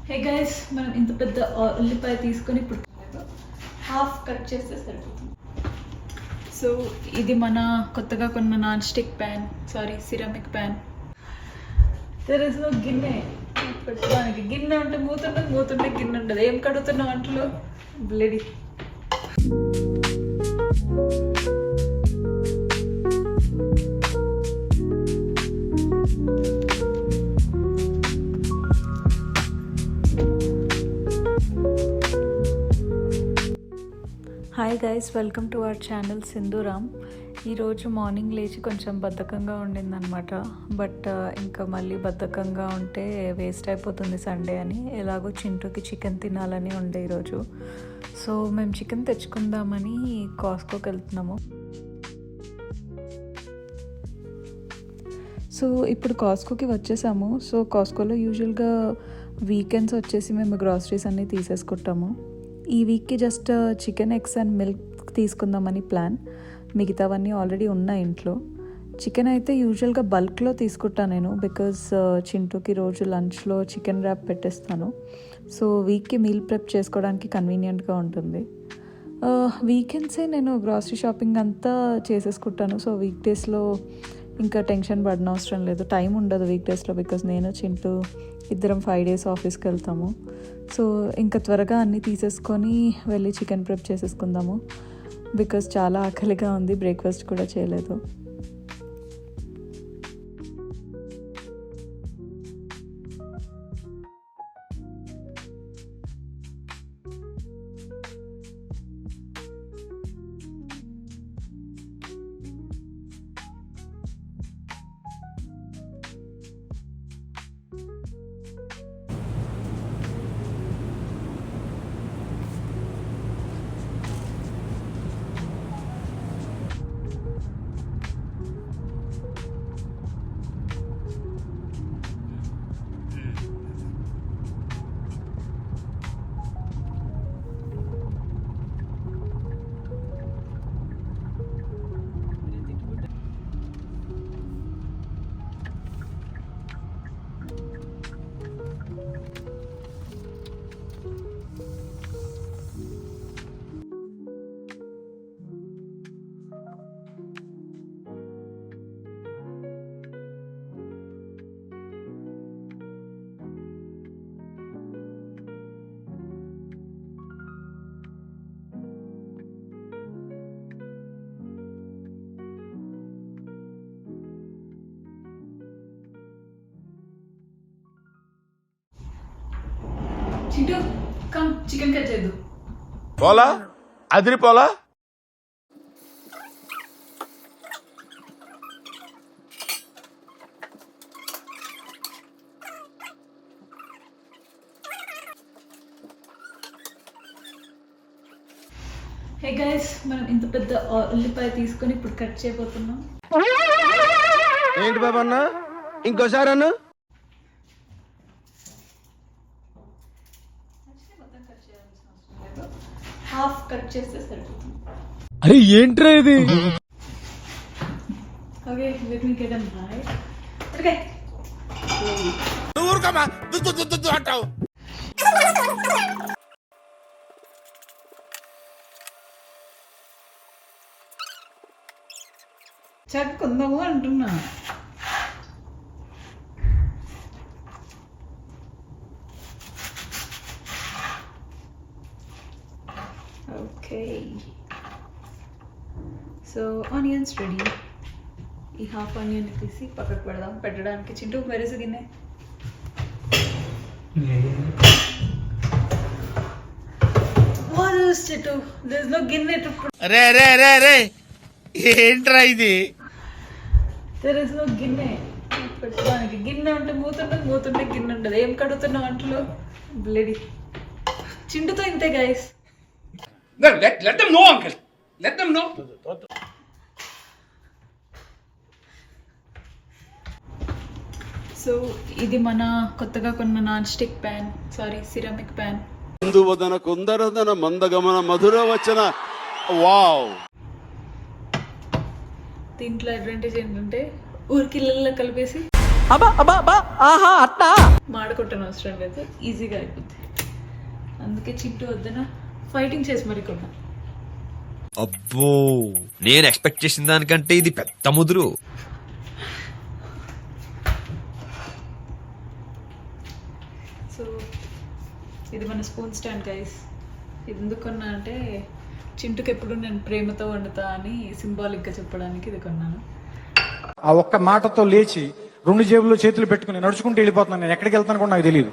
Hey guys, మనం ఇంత పెద్ద ఉల్లిపాయ తీసుకొని ఇప్పుడు హాఫ్ కట్ చేస్తే సరిపోతుంది. సో ఇది మన కొత్తగా కొన్న non stick pan, ceramic pan. తెరస్లో గిన్నె పెట్టడానికి. గిన్నె ఉంటే మూతుండదు, మూతుంటే గిన్నె ఉండదు. ఏం కడుగుతున్నావు అంటలో bloody. Hi guys, welcome to our channel Sindhuram. ఈరోజు మార్నింగ్ లేచి కొంచెం బద్ధకంగా ఉండిందనమాట. బట్ ఇంకా మళ్ళీ బద్ధకంగా ఉంటే వేస్ట్ అయిపోతుంది సండే అని. ఎలాగో చింటూకి చికెన్ తినాలని ఉండే ఈరోజు. సో మేము చికెన్ తెచ్చుకుందామని కాస్కోకి వెళ్తున్నాము. సో ఇప్పుడు కాస్కోకి వచ్చేసాము. సో కాస్కోలో యూజువల్గా వీకెండ్స్ వచ్చేసి మేము గ్రాసరీస్ అన్నీ తీసేసుకుంటాము. ఈ వీక్కి just chicken, eggs and milk తీసుకుందామని ప్లాన్. మిగతావన్నీ ఆల్రెడీ ఉన్నాయి ఇంట్లో. చికెన్ అయితే యూజువల్గా బల్క్లో తీసుకుంటాను నేను, బికాజ్ చింటూకి రోజు లంచ్లో చికెన్ ర్యాప్ పెట్టేస్తాను. సో వీక్కి మీల్ ప్రెప్ చేసుకోవడానికి కన్వీనియంట్గా ఉంటుంది. వీకెండ్సే నేను గ్రాసరీ షాపింగ్ అంతా చేసేసుకుంటాను. సో వీక్ డేస్లో ఇంకా టెన్షన్ పడిన అవసరం లేదు. టైం ఉండదు వీక్ డేస్లో, బికాజ్ నేను చింటూ ఇద్దరం 5 days ఆఫీస్కి వెళ్తాము. సో ఇంకా త్వరగా అన్నీ తీసేసుకొని వెళ్ళి చికెన్ ప్రెప్ చేసేసుకుందాము. బికాజ్ చాలా ఆకలిగా ఉంది, బ్రేక్ఫాస్ట్ కూడా చేయలేదు. చింటూ, కమ్ చికెన్ కట్ చేద్దు. పోలా అదిరిపోలా. హే గైస్, మనం ఇంత పెద్ద ఉల్లిపాయ తీసుకొని ఇప్పుడు కట్ చేయబోతున్నాం. ఏంటి బాబా అన్న, ఇంకోసారి అన్న. హాఫ్ కట్ చేస్తే సరిపోతుంది. అరే ఏంట్రా ఇది? Okay, let me get them right. Okay, ఊరుకమ్మా, దుద్దు అంటావు. చక్కుందాము అంటున్నా. Okay, so onions ready. ఈ హాఫ్ ఆనియన్ తీసి పక్కకు పెడదాం. పెట్టడానికి చింటూ మెరుసు గిన్నె. చింటూ, there's no గిన్నె to put. రే రే రే రే, ఏంట్రా ఇది? there is no గిన్నె పెట్టడానికి. గిన్నె ఉంటే మూతుండదు, మూతుంటే గిన్నె ఉండదు. ఏం కడుగుతున్నావు అంటలో బ్లడీ. చింటూతో ఇంతే guys. Let them know, uncle. Let them know. So ఇది మన కొత్తగా కొన్న non stick pan, ceramic pan. కుందువదన కుందరదన మందగమన మధుర వచన. వావ్. దీంట్లో అడ్వాంటేజ్ ఏంటంటే ఊరికి ఇళ్ళల్లో కలిపేసి మాడకొట్టని అవసరం లేదు, ఈజీగా అయిపోద్ది. అందుకే చింటూ వద్దన ఫైటింగ్ చేసి మరి కొన్నా. అబ్బో, నేను ఎక్స్పెక్ట్ చేసిన దానికంటే ఇది పెద్ద ముదురు. సో ఇది మన స్పూన్ స్టాండ్ గైస్. ఇది ఎందుకు కొన్నా అంటే చింటుకి ఎప్పుడు నేను ప్రేమతో వండుతా అని సింబాలిక్గా చెప్పడానికి ఇది కొన్నాను. ఆ ఒక్క మాటతో లేచి 2 జేబుల్లో చేతులు పెట్టుకుని నడుచుకుంటూ వెళ్ళిపోతున్నాను. నేను ఎక్కడికి వెళ్తాను కూడా నాకు తెలియదు.